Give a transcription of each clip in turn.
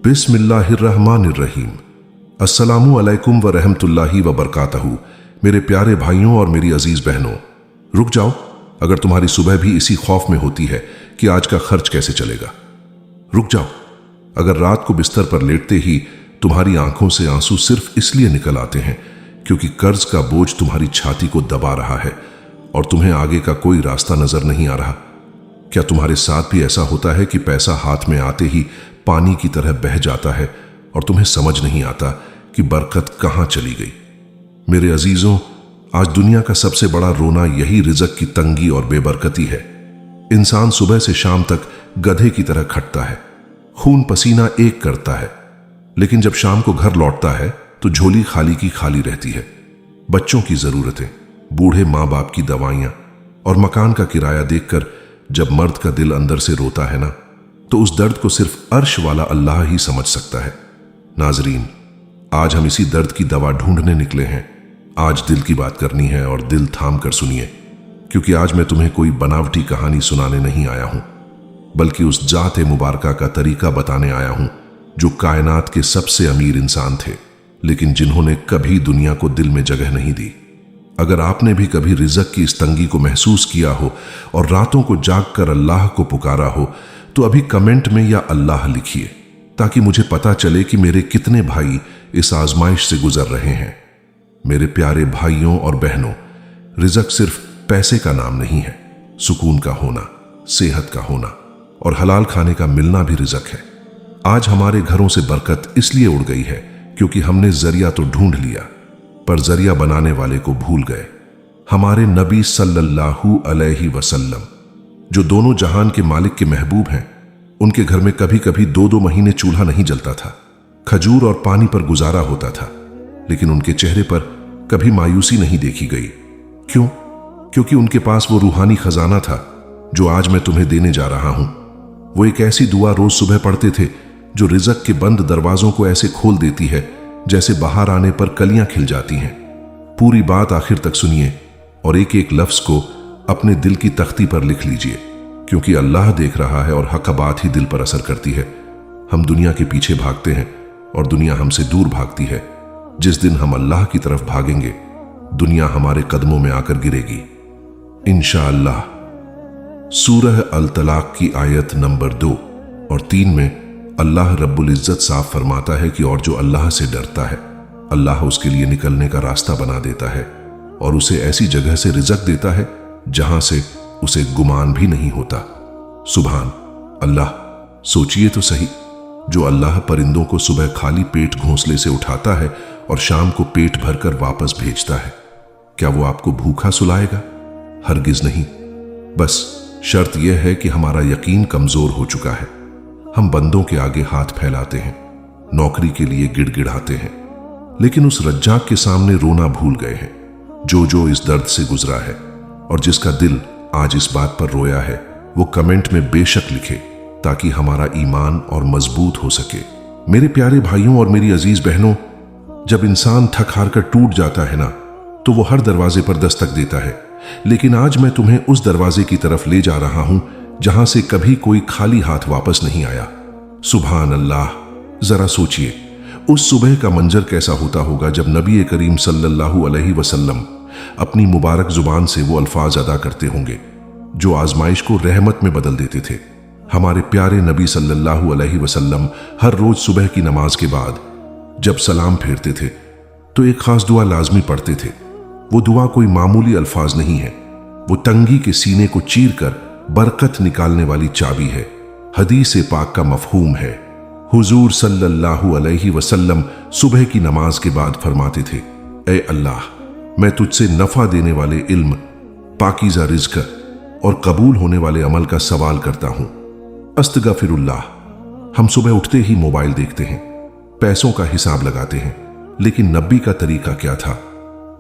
बिस्मिल्लाहिर्रहमानिर्रहीम। अस्सलामु अलैकुम व रहमतुल्लाहि व बरकातहू। मेरे प्यारे भाइयों और मेरी अजीज बहनों, रुक जाओ अगर तुम्हारी सुबह भी इसी खौफ में होती है कि आज का खर्च कैसे चलेगा। रुक जाओ अगर रात को बिस्तर पर लेटते ही तुम्हारी आंखों से आंसू सिर्फ इसलिए निकल आते हैं क्योंकि कर्ज का बोझ तुम्हारी छाती को दबा रहा है और तुम्हें आगे का कोई रास्ता नजर नहीं आ रहा। क्या तुम्हारे साथ भी ऐसा होता है कि पैसा हाथ में आते ही पानी की तरह बह जाता है और तुम्हें समझ नहीं आता कि बरकत कहां चली गई? मेरे अजीजों, आज दुनिया का सबसे बड़ा रोना यही रिज़्क की तंगी और बेबरकती है। इंसान सुबह से शाम तक गधे की तरह खटता है, खून पसीना एक करता है, लेकिन जब शाम को घर लौटता है तो झोली खाली की खाली रहती है। बच्चों की जरूरतें, बूढ़े माँ बाप की दवाइयां और मकान का किराया देखकर जब मर्द का दिल अंदर से रोता है ना, तो उस दर्द को सिर्फ अर्श वाला अल्लाह ही समझ सकता है। नाजरीन, आज हम इसी दर्द की दवा ढूंढने निकले हैं। आज दिल की बात करनी है और दिल थाम कर सुनिए, क्योंकि आज मैं तुम्हें कोई बनावटी कहानी सुनाने नहीं आया हूं, बल्कि उस जाते मुबारका का तरीका बताने आया हूं जो कायनात के सबसे अमीर इंसान थे, लेकिन जिन्होंने कभी दुनिया को दिल में जगह नहीं दी। अगर आपने भी कभी रिज़्क की इस तंगी को महसूस किया हो और रातों को जाग कर अल्लाह को पुकारा हो, तो अभी कमेंट में या अल्लाह लिखिए, ताकि मुझे पता चले कि मेरे कितने भाई इस आजमाइश से गुजर रहे हैं। मेरे प्यारे भाइयों और बहनों, रिज़्क सिर्फ पैसे का नाम नहीं है। सुकून का होना, सेहत का होना और हलाल खाने का मिलना भी रिज़्क है। आज हमारे घरों से बरकत इसलिए उड़ गई है क्योंकि हमने जरिया तो ढूंढ लिया, पर जरिया बनाने वाले को भूल गए। हमारे नबी सल्लल्लाहु अलैहि वसल्लम, जो दोनों जहान के मालिक के महबूब हैं, उनके घर में कभी कभी 2-2 महीने चूल्हा नहीं जलता था, खजूर और पानी पर गुजारा होता था, लेकिन उनके चेहरे पर कभी मायूसी नहीं देखी गई। क्यों? क्योंकि उनके पास वो रूहानी खजाना था जो आज मैं तुम्हें देने जा रहा हूं। वो एक ऐसी दुआ रोज सुबह पढ़ते थे जो रिज़्क के बंद दरवाजों को ऐसे खोल देती है जैसे बाहर आने पर कलियां खिल जाती हैं। पूरी बात आखिर तक सुनिए और एक एक लफ्ज को अपने दिल की तख्ती पर लिख लीजिए, क्योंकि अल्लाह देख रहा है और हक बात ही दिल पर असर करती है। हम दुनिया के पीछे भागते हैं और दुनिया हमसे दूर भागती है। जिस दिन हम अल्लाह की तरफ भागेंगे, दुनिया हमारे कदमों में आकर गिरेगी इंशाअल्लाह। सूरह अल तलाक की आयत नंबर 2 और 3 में अल्लाह रब्बुल इज्जत साफ फरमाता है कि और जो अल्लाह से डरता है, अल्लाह उसके लिए निकलने का रास्ता बना देता है और उसे ऐसी जगह से रिज़्क देता है जहां से उसे गुमान भी नहीं होता। सुभान अल्लाह। सोचिए तो सही, जो अल्लाह परिंदों को सुबह खाली पेट घोंसले से उठाता है और शाम को पेट भरकर वापस भेजता है, क्या वो आपको भूखा सुलाएगा? हरगिज नहीं। बस शर्त यह है कि हमारा यकीन कमजोर हो चुका है। हम बंदों के आगे हाथ फैलाते हैं, नौकरी के लिए गिड़गिड़ाते हैं, लेकिन उस रज्जाक के सामने रोना भूल गए हैं जो इस दर्द से गुजरा है। और जिसका दिल आज इस बात पर रोया है, वो कमेंट में बेशक लिखे, ताकि हमारा ईमान और मजबूत हो सके। मेरे प्यारे भाइयों और मेरी अजीज बहनों, जब इंसान थक हार कर टूट जाता है ना, तो वो हर दरवाजे पर दस्तक देता है, लेकिन आज मैं तुम्हें उस दरवाजे की तरफ ले जा रहा हूं जहां से कभी कोई खाली हाथ वापस नहीं आया। सुभान अल्लाह। जरा सोचिए, उस सुबह का मंजर कैसा होता होगा जब नबी करीम सल्लल्लाहु अलैहि वसल्लम अपनी मुबारक जुबान से वो अल्फाज अदा करते होंगे जो आजमाइश को रहमत में बदल देते थे। हमारे प्यारे नबी सल्लल्लाहु अलैहि वसल्लम हर रोज सुबह की नमाज के बाद जब सलाम फेरते थे तो एक खास दुआ लाजमी पढ़ते थे। वो दुआ कोई मामूली अल्फाज नहीं है, वो तंगी के सीने को चीर कर बरकत निकालने वाली चाबी है। हदीस पाक का मफहूम है, हुजूर सल्लल्लाहु अलैहि वसल्लम सुबह की नमाज के बाद फरमाते थे, ऐ अल्लाह, मैं तुझसे नफा देने वाले इल्म, पाकीज़ा रिज़्क और कबूल होने वाले अमल का सवाल करता हूं। अस्तगफिरुल्लाह। हम सुबह उठते ही मोबाइल देखते हैं, पैसों का हिसाब लगाते हैं, लेकिन नबी का तरीका क्या था?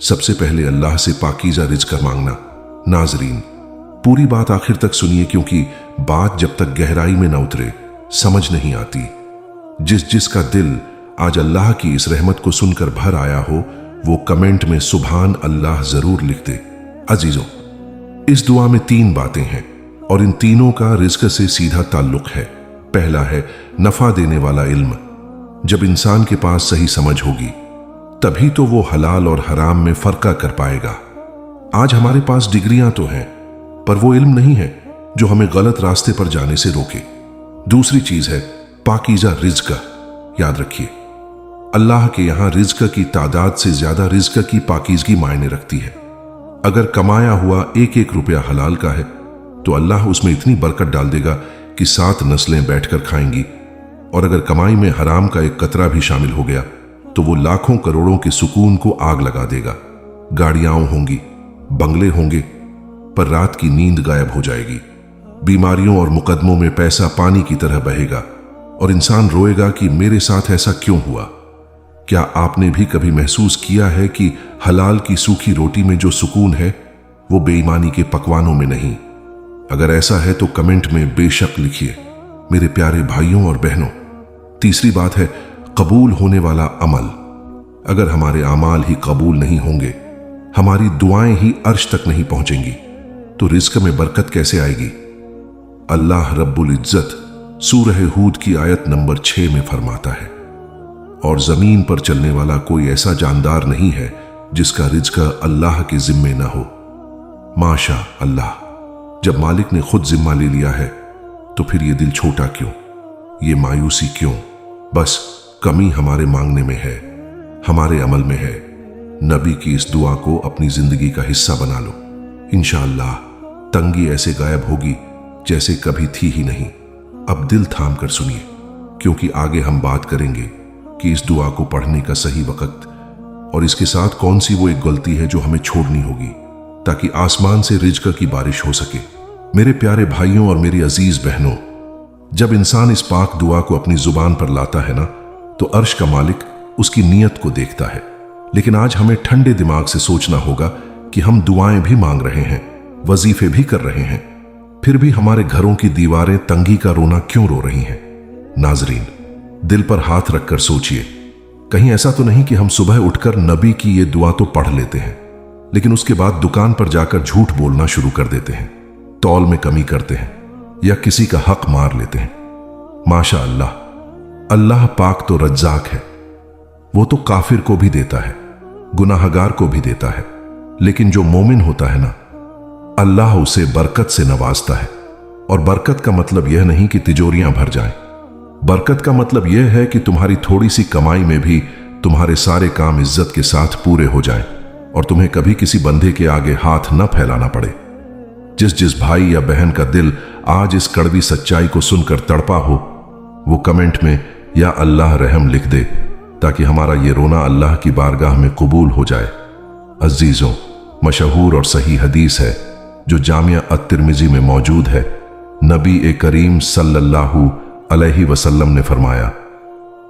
सबसे पहले अल्लाह से पाकीज़ा रिज़्क मांगना। नाजरीन, पूरी बात आखिर तक सुनिए, क्योंकि बात जब तक गहराई में न उतरे समझ नहीं आती। जिसका दिल आज अल्लाह की इस रहमत को सुनकर भर आया हो, वो कमेंट में सुभान अल्लाह जरूर लिख दे। अजीजों, इस दुआ में 3 बातें हैं और इन तीनों का रिज़्क से सीधा ताल्लुक है। पहला है नफा देने वाला इल्म, जब इंसान के पास सही समझ होगी तभी तो वो हलाल और हराम में फर्क कर पाएगा। आज हमारे पास डिग्रियां तो हैं, पर वो इल्म नहीं है जो हमें गलत रास्ते पर जाने से रोके। दूसरी चीज है पाकीज़ा रिज़्क। याद रखिए, अल्लाह के यहां रिज़्क की तादाद से ज्यादा रिज़्क की पाकीज़गी मायने रखती है। अगर कमाया हुआ एक एक रुपया हलाल का है तो अल्लाह उसमें इतनी बरकत डाल देगा कि 7 नस्लें बैठकर खाएंगी, और अगर कमाई में हराम का एक कतरा भी शामिल हो गया तो वो लाखों करोड़ों के सुकून को आग लगा देगा। गाड़ियां होंगी, बंगले होंगे, पर रात की नींद गायब हो जाएगी। बीमारियों और मुकदमों में पैसा पानी की तरह बहेगा और इंसान रोएगा कि मेरे साथ ऐसा क्यों हुआ। क्या आपने भी कभी महसूस किया है कि हलाल की सूखी रोटी में जो सुकून है वो बेईमानी के पकवानों में नहीं? अगर ऐसा है तो कमेंट में बेशक लिखिए मेरे प्यारे भाइयों और बहनों। तीसरी बात है कबूल होने वाला अमल। अगर हमारे अमाल ही कबूल नहीं होंगे, हमारी दुआएं ही अर्श तक नहीं पहुंचेंगी, तो रिज़्क में बरकत कैसे आएगी? अल्लाह रब्बुल इज्जत सूरह हूद की आयत नंबर 6 में फरमाता है, और जमीन पर चलने वाला कोई ऐसा जानदार नहीं है जिसका रिज़्क अल्लाह के जिम्मे ना हो। माशा अल्लाह, जब मालिक ने खुद जिम्मा ले लिया है तो फिर ये दिल छोटा क्यों, ये मायूसी क्यों? बस कमी हमारे मांगने में है, हमारे अमल में है। नबी की इस दुआ को अपनी जिंदगी का हिस्सा बना लो। इंशाअल्लाह तंगी ऐसे गायब होगी जैसे कभी थी ही नहीं। अब दिल थाम कर सुनिए, क्योंकि आगे हम बात करेंगे कि इस दुआ को पढ़ने का सही वक्त और इसके साथ कौन सी वो एक गलती है जो हमें छोड़नी होगी ताकि आसमान से रिज़्क की बारिश हो सके। मेरे प्यारे भाइयों और मेरी अजीज बहनों, जब इंसान इस पाक दुआ को अपनी जुबान पर लाता है ना, तो अर्श का मालिक उसकी नीयत को देखता है। लेकिन आज हमें ठंडे दिमाग से सोचना होगा कि हम दुआएं भी मांग रहे हैं, वजीफे भी कर रहे हैं, फिर भी हमारे घरों की दीवारें तंगी का रोना क्यों रो रही हैं? नाजरीन, दिल पर हाथ रखकर सोचिए, कहीं ऐसा तो नहीं कि हम सुबह उठकर नबी की ये दुआ तो पढ़ लेते हैं, लेकिन उसके बाद दुकान पर जाकर झूठ बोलना शुरू कर देते हैं, तौल में कमी करते हैं या किसी का हक मार लेते हैं। माशा अल्लाह, अल्लाह पाक तो रज्जाक है, वो तो काफिर को भी देता है, गुनाहगार को भी देता है, लेकिन जो मोमिन होता है ना, अल्लाह उसे बरकत से नवाजता है। और बरकत का मतलब यह नहीं कि तिजोरियां भर जाएं। बरकत का मतलब यह है कि तुम्हारी थोड़ी सी कमाई में भी तुम्हारे सारे काम इज्जत के साथ पूरे हो जाएं और तुम्हें कभी किसी बंधे के आगे हाथ न फैलाना पड़े। जिस भाई या बहन का दिल आज इस कड़वी सच्चाई को सुनकर तड़पा हो, वो कमेंट में या अल्लाह रहम लिख दे, ताकि हमारा ये रोना अल्लाह की बारगाह में कबूल हो जाए। अजीजों, मशहूर और सही हदीस है जो जामिया अत-तिरमिज़ी में मौजूद है। नबी करीम सल्लल्लाहु अलैहि वसल्लम ने फरमाया,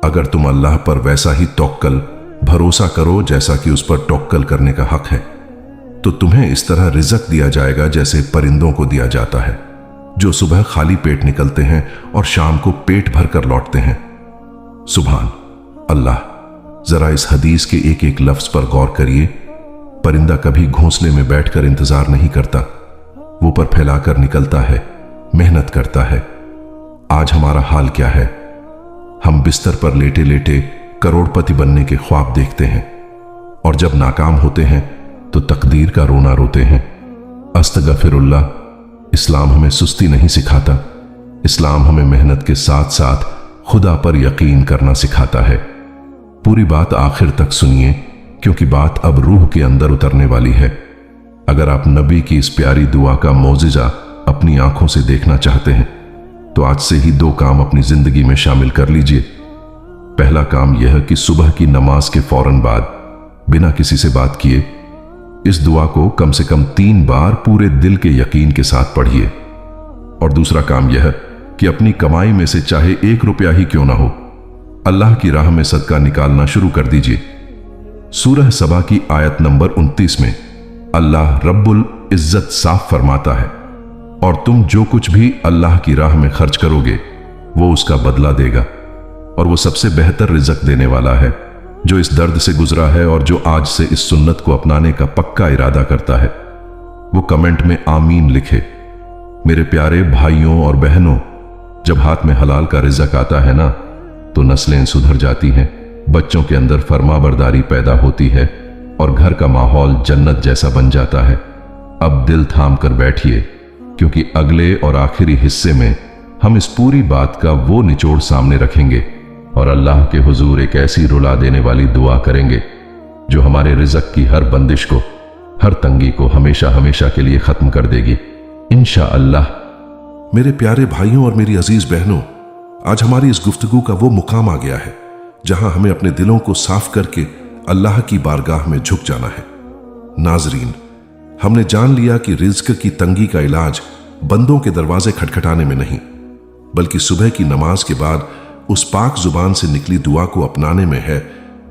अगर तुम अल्लाह पर वैसा ही तवक्कल भरोसा करो जैसा कि उस पर तवक्कल करने का हक है, तो तुम्हें इस तरह रिज़्क दिया जाएगा जैसे परिंदों को दिया जाता है, जो सुबह खाली पेट निकलते हैं और शाम को पेट भर कर लौटते हैं। सुभान अल्लाह। जरा इस हदीस के एक एक लफ्ज पर गौर करिए। परिंदा कभी घोंसले में बैठकर इंतजार नहीं करता, वो पर फैलाकर निकलता है, मेहनत करता है। आज हमारा हाल क्या है? हम बिस्तर पर लेटे लेटे करोड़पति बनने के ख्वाब देखते हैं, और जब नाकाम होते हैं तो तकदीर का रोना रोते हैं। अस्तगफिरुल्लाह। इस्लाम हमें सुस्ती नहीं सिखाता, इस्लाम हमें मेहनत के साथ साथ खुदा पर यकीन करना सिखाता है। पूरी बात आखिर तक सुनिए, क्योंकि बात अब रूह के अंदर उतरने वाली है। अगर आप नबी की इस प्यारी दुआ का मौजिज़ा अपनी आंखों से देखना चाहते हैं तो आज से ही 2 काम अपनी जिंदगी में शामिल कर लीजिए। पहला काम यह कि सुबह की नमाज के फौरन बाद बिना किसी से बात किए इस दुआ को कम से कम 3 बार पूरे दिल के यकीन के साथ पढ़िए। और दूसरा काम यह कि अपनी कमाई में से चाहे 1 रुपया ही क्यों ना हो, अल्लाह की राह में सदका निकालना शुरू कर दीजिए। सूरह सबा की आयत नंबर 29 में अल्लाह रब्बुल इज्जत साफ फरमाता है, और तुम जो कुछ भी अल्लाह की राह में खर्च करोगे वो उसका बदला देगा, और वो सबसे बेहतर रिज़्क देने वाला है। जो इस दर्द से गुजरा है और जो आज से इस सुन्नत को अपनाने का पक्का इरादा करता है, वो कमेंट में आमीन लिखे। मेरे प्यारे भाइयों और बहनों, जब हाथ में हलाल का रिज़्क आता है ना, तो नस्लें सुधर जाती हैं, बच्चों के अंदर फरमाबरदारी पैदा होती है और घर का माहौल जन्नत जैसा बन जाता है। अब दिल थाम कर बैठिए, क्योंकि अगले और आखिरी हिस्से में हम इस पूरी बात का वो निचोड़ सामने रखेंगे और अल्लाह के हुजूर एक ऐसी रुला देने वाली दुआ करेंगे जो हमारे रिज़्क़ की हर बंदिश को, हर तंगी को हमेशा हमेशा के लिए खत्म कर देगी इंशाअल्लाह। मेरे प्यारे भाइयों और मेरी अजीज बहनों, आज हमारी इस गुफ्तगू का वो मुकाम आ गया है जहां हमें अपने दिलों को साफ करके अल्लाह की बारगाह में झुक जाना है। नाजरीन, हमने जान लिया कि रिज़्क़ की तंगी का इलाज बंदों के दरवाजे खटखटाने में नहीं, बल्कि सुबह की नमाज के बाद उस पाक जुबान से निकली दुआ को अपनाने में है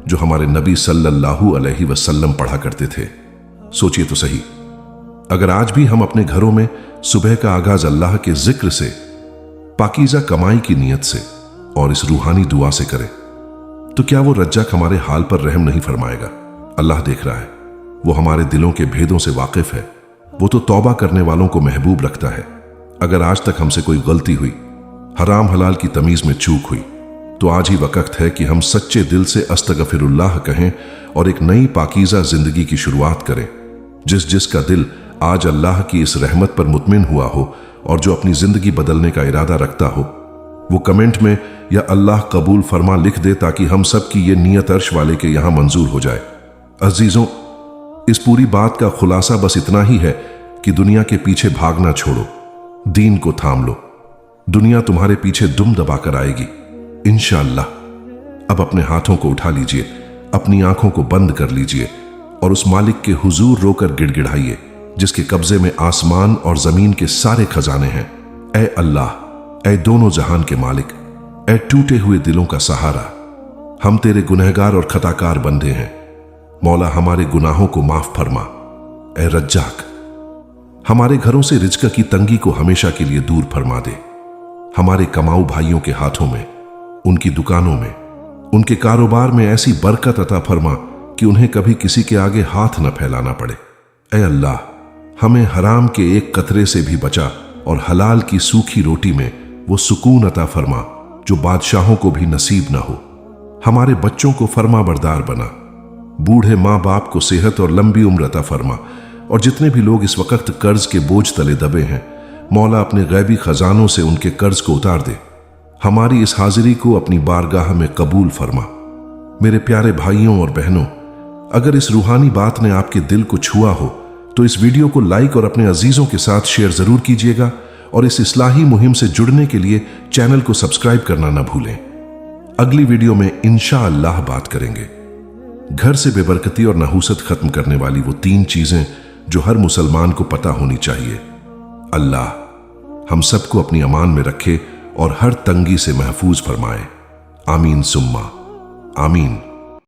जो हमारे नबी सल्लल्लाहु अलैहि वसल्लम पढ़ा करते थे। सोचिए तो सही, अगर आज भी हम अपने घरों में सुबह का आगाज अल्लाह के जिक्र से, पाकीज़ा कमाई की नीयत से और इस रूहानी दुआ से करें, तो क्या वो रज्जाक हमारे हाल पर रहम नहीं फरमाएगा? अल्लाह देख रहा है, वो हमारे दिलों के भेदों से वाकिफ है, वो तो तौबा करने वालों को महबूब रखता है। अगर आज तक हमसे कोई गलती हुई, हराम हलाल की तमीज में चूक हुई, तो आज ही वक्त है कि हम सच्चे दिल से अस्तगफिरुल्लाह कहें और एक नई पाकीज़ा जिंदगी की शुरुआत करें। जिसका दिल आज अल्लाह की इस रहमत पर मुतमिन हुआ हो और जो अपनी जिंदगी बदलने का इरादा रखता हो, वो कमेंट में या अल्लाह कबूल फरमा लिख दे, ताकि हम सब की ये नीयत अर्श वाले के यहां मंजूर हो जाए। अजीजों, इस पूरी बात का खुलासा बस इतना ही है कि दुनिया के पीछे भागना छोड़ो, दीन को थाम लो। दुनिया तुम्हारे पीछे दुम दबाकर आएगी इंशाअल्लाह। अब अपने हाथों को उठा लीजिए, अपनी आंखों को बंद कर लीजिए और उस मालिक के हुजूर रोकर गिड़गिड़ाइए जिसके कब्जे में आसमान और जमीन के सारे खजाने हैं। ऐ अल्लाह, ऐ दोनों जहान के मालिक, ऐ टूटे हुए दिलों का सहारा, हम तेरे गुनहगार और खताकार बंदे हैं। मौला, हमारे गुनाहों को माफ फरमा। ऐ रज्जाक, हमारे घरों से रिज़्क़ की तंगी को हमेशा के लिए दूर फरमा दे। हमारे कमाऊ भाइयों के हाथों में, उनकी दुकानों में, उनके कारोबार में ऐसी बरकत अता फरमा कि उन्हें कभी किसी के आगे हाथ न फैलाना पड़े। ऐ अल्लाह, हमें हराम के एक कतरे से भी बचा और हलाल की सूखी रोटी में वो सुकून अता फरमा जो बादशाहों को भी नसीब न हो। हमारे बच्चों को फरमा बरदार बना, बूढ़े माँ बाप को सेहत और लंबी उम्र अता फरमा, और जितने भी लोग इस वक्त कर्ज के बोझ तले दबे हैं, मौला अपने गैबी खजानों से उनके कर्ज को उतार दे। हमारी इस हाजिरी को अपनी बारगाह में कबूल फरमा। मेरे प्यारे भाइयों और बहनों, अगर इस रूहानी बात ने आपके दिल को छुआ हो तो इस वीडियो को लाइक और अपने अजीजों के साथ शेयर जरूर कीजिएगा, और इस इस्लाही मुहिम से जुड़ने के लिए चैनल को सब्सक्राइब करना न भूलें। अगली वीडियो में इंशाअल्लाह बात करेंगे घर से बेबरकती और नहूसत खत्म करने वाली वो 3 चीजें जो हर मुसलमान को पता होनी चाहिए। अल्लाह हम सबको अपनी अमान में रखे और हर तंगी से महफूज फरमाए। आमीन सुम्मा आमीन।